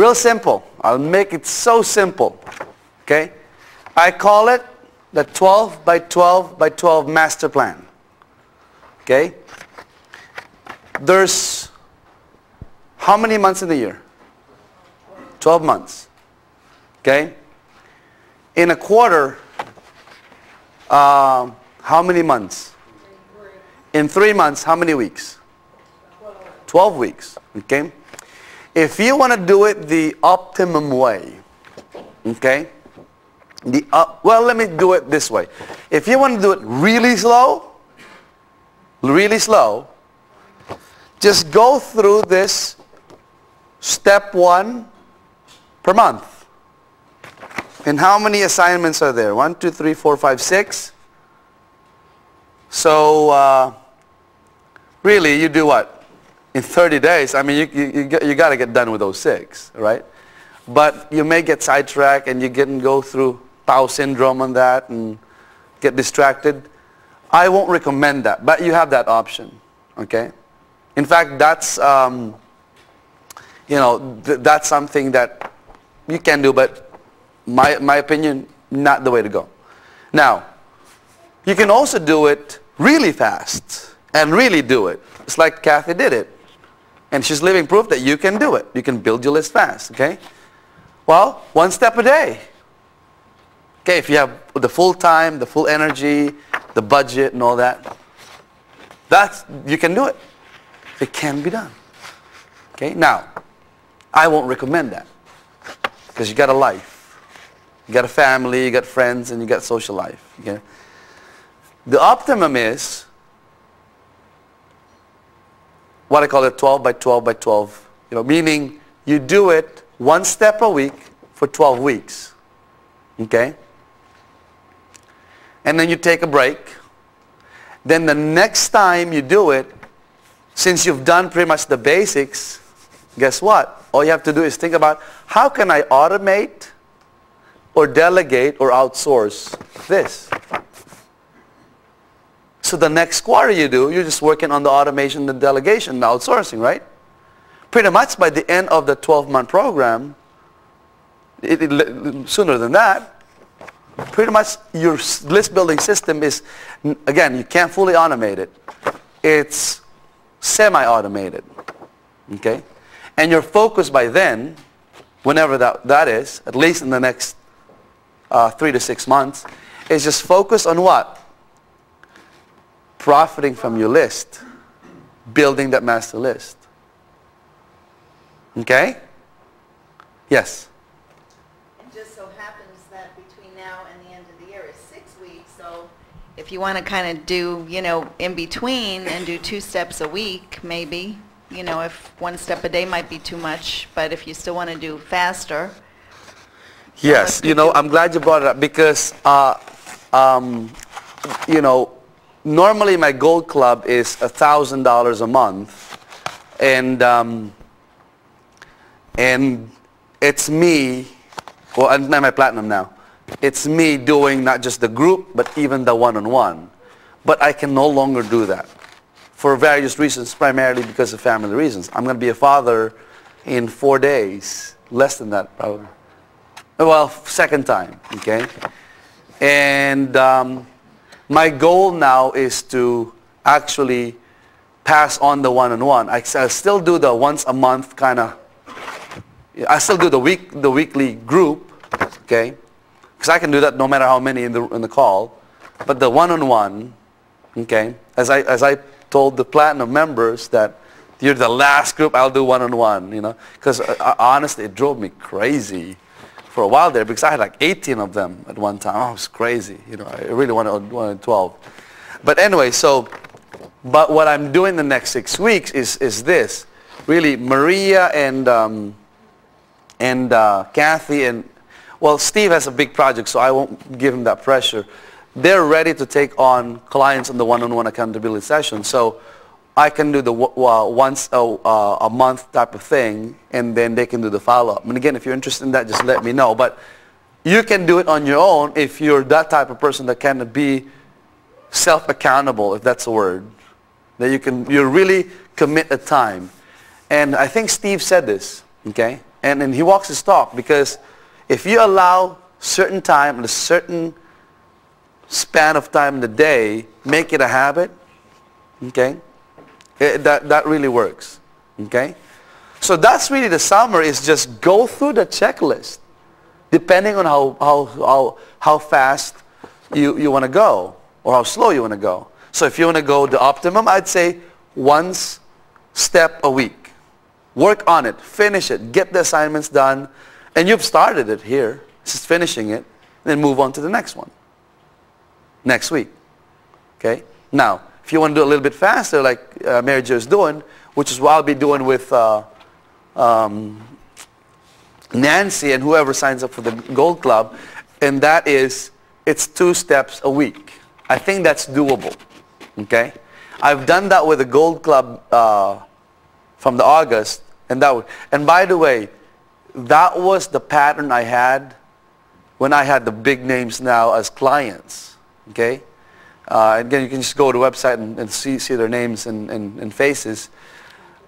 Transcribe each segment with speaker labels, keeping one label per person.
Speaker 1: Real simple. I'll make it so simple. Okay? I call it the 12 by 12 by 12 master plan. Okay? There's how many months in the year? 12 months. Okay? In a quarter, how many months? In 3 months, how many weeks? 12 weeks. Okay? If you want to do it the optimum way, okay? Well, let me do it this way. If you want to do it really slow, just go through this step 1 per month. And how many assignments are there? 1, 2, 3, 4, 5, 6. So, really, you do what? In 30 days, I mean, you got to get done with those 6, right? But you may get sidetracked and you go through Tau syndrome on that and get distracted. I won't recommend that, but you have that option, okay? In fact, that's, that's something that you can do, but my opinion, not the way to go. Now, you can also do it really fast and really do it. It's like Kathy did it. And she's living proof that you can do it. You can build your list fast, okay? Well, 1 step a day. Okay, if you have the full time, the full energy, the budget and all that, you can do it. It can be done. Okay, now, I won't recommend that because you got a life. You got a family, you got friends, and you got social life. Okay? The optimum is what I call it 12 by 12 by 12. Meaning you do it 1 step a week for 12 weeks. Okay? And then you take a break. Then the next time you do it, since you've done pretty much the basics, guess what? All you have to do is think about, how can I automate or delegate or outsource this? So the next quarter you're just working on the automation, the delegation, the outsourcing, right? Pretty much by the end of the 12-month program, sooner than that, pretty much your list building system is, again, you can't fully automate it. It's semi-automated, okay? And your focus by then, whenever that is, at least in the next 3 to 6 months, is just focus on what? Profiting from your list. Building that master list. Okay? Yes?
Speaker 2: It just so happens that between now and the end of the year is 6 weeks, so if you want to kind of do, in between and do 2 steps a week, maybe, if 1 step a day might be too much, but if you still want to do faster.
Speaker 1: Yes, I'm glad you brought it up because, normally my gold club is $1,000 a month, and it's me. Well, I'm my platinum now. It's me doing not just the group, but even the one-on-one. But I can no longer do that for various reasons, primarily because of family reasons. I'm going to be a father in 4 days, less than that probably. Well, second time, okay? And my goal now is to actually pass on the one-on-one. I still do the once a month kind of, I still do the weekly group, okay? Because I can do that no matter how many in the call. But the one-on-one, okay? As I told the platinum members that you're the last group I'll do one-on-one, because honestly it drove me crazy for a while there because I had like 18 of them at one time. Oh, it was crazy. I really wanted 12. But anyway, but what I'm doing the next 6 weeks is this. Really, Maria and Kathy and, well, Steve has a big project, so I won't give him that pressure. They're ready to take on clients on the one-on-one accountability session. So I can do the once a month type of thing, and then they can do the follow-up. And again, if you're interested in that, just let me know. But you can do it on your own if you're that type of person that can be self-accountable, if that's a word. That you really commit a time. And I think Steve said this, okay? and he walks his talk, because if you allow certain time and a certain span of time in the day, make it a habit, okay, that really works, okay? So that's really the summary, is just go through the checklist depending on how fast you want to go, or how slow you want to go. So if you want to go the optimum, I'd say one step a week. Work on it, finish it, get the assignments done, and you've started it here, just finishing it, then move on to the next one next week, okay? Now, if you want to do it a little bit faster, like Mary Jo is doing, which is what I'll be doing with Nancy and whoever signs up for the Gold Club, and that is, it's 2 steps a week. I think that's doable, okay? I've done that with the Gold Club from the August, and by the way, that was the pattern I had when I had the big names now as clients, okay? Again, you can just go to the website and see their names and faces.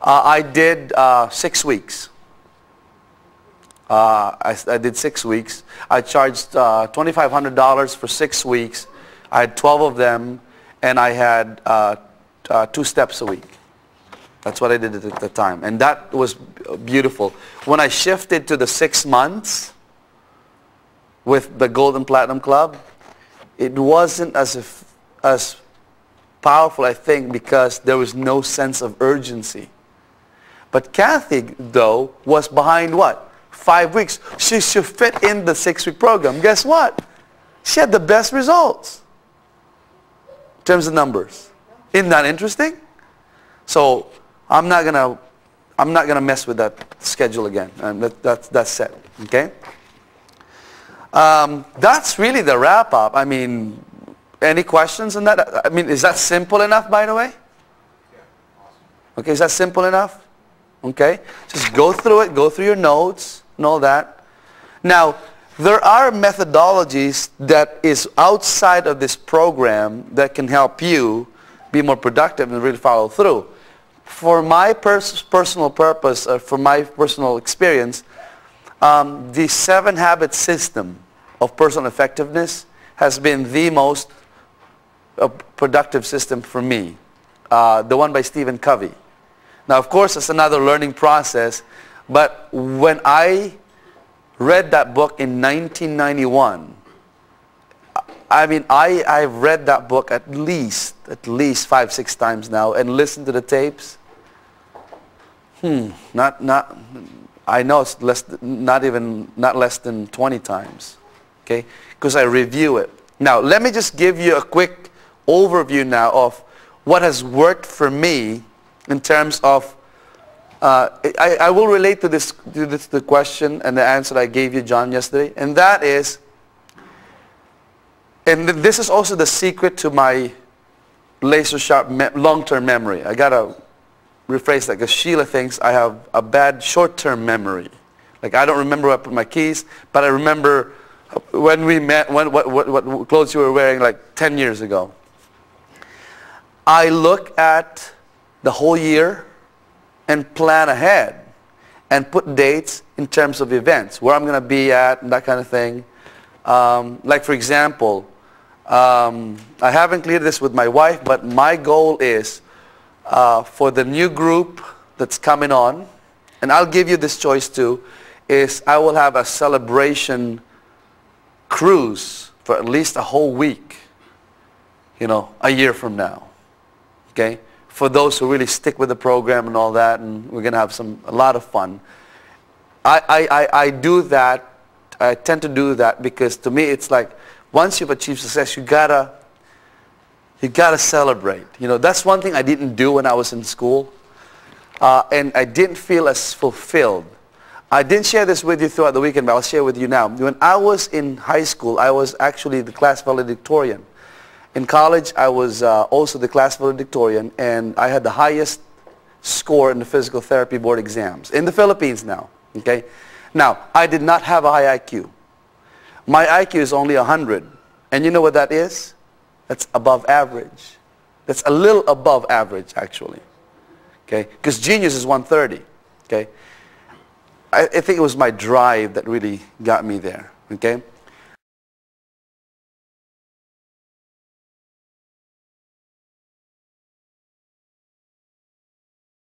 Speaker 1: I did 6 weeks. I did 6 weeks. I charged $2,500 for 6 weeks. I had 12 of them, and I had 2 steps a week. That's what I did at the time, and that was beautiful. When I shifted to the 6 months with the Gold and Platinum Club, it wasn't as powerful, I think, because there was no sense of urgency. But Kathy, though, was behind what? 5 weeks. She should fit in the 6-week program. Guess what? She had the best results in terms of numbers. Isn't that interesting? So I'm not gonna mess with that schedule again, and that's set. Okay. That's really the wrap up. I mean, any questions on that? I mean, is that simple enough, by the way? Okay, is that simple enough? Okay, just go through it, go through your notes and all that. Now, there are methodologies that is outside of this program that can help you be more productive and really follow through. For my personal purpose, for my personal experience, the 7 habit system of personal effectiveness has been the most productive system for me. The one by Stephen Covey. Now, of course, it's another learning process, but when I read that book in 1991, I mean, I've read that book at least 5-6 times now, and listened to the tapes. I know it's not less than 20 times, okay? Because I review it. Now, let me just give you a quick overview now of what has worked for me in terms of, I will relate to the question and the answer I gave you, John, yesterday, and that is, and this is also the secret to my laser sharp long-term memory. I gotta rephrase that, because Sheila thinks I have a bad short-term memory. Like, I don't remember where I put my keys, but I remember when we met, what clothes you were wearing like 10 years ago. I look at the whole year and plan ahead and put dates in terms of events, where I'm going to be at and that kind of thing. Like, for example, I haven't cleared this with my wife, but my goal is for the new group that's coming on, and I'll give you this choice too, is I will have a celebration cruise for at least a whole week, you know, a year from now. Okay? For those who really stick with the program and all that, and we're going to have a lot of fun. I do that, I tend to do that because to me it's like, once you've achieved success, you gotta celebrate. You know, that's one thing I didn't do when I was in school, and I didn't feel as fulfilled. I didn't share this with you throughout the weekend, but I'll share with you now. When I was in high school, I was actually the class valedictorian. In college, I was also the class valedictorian, and I had the highest score in the physical therapy board exams in the Philippines now. Okay, now I did not have a high IQ. My IQ is only 100, and you know what that is? That's above average. That's a little above average, actually. Okay, because genius is 130. Okay, I think it was my drive that really got me there, okay?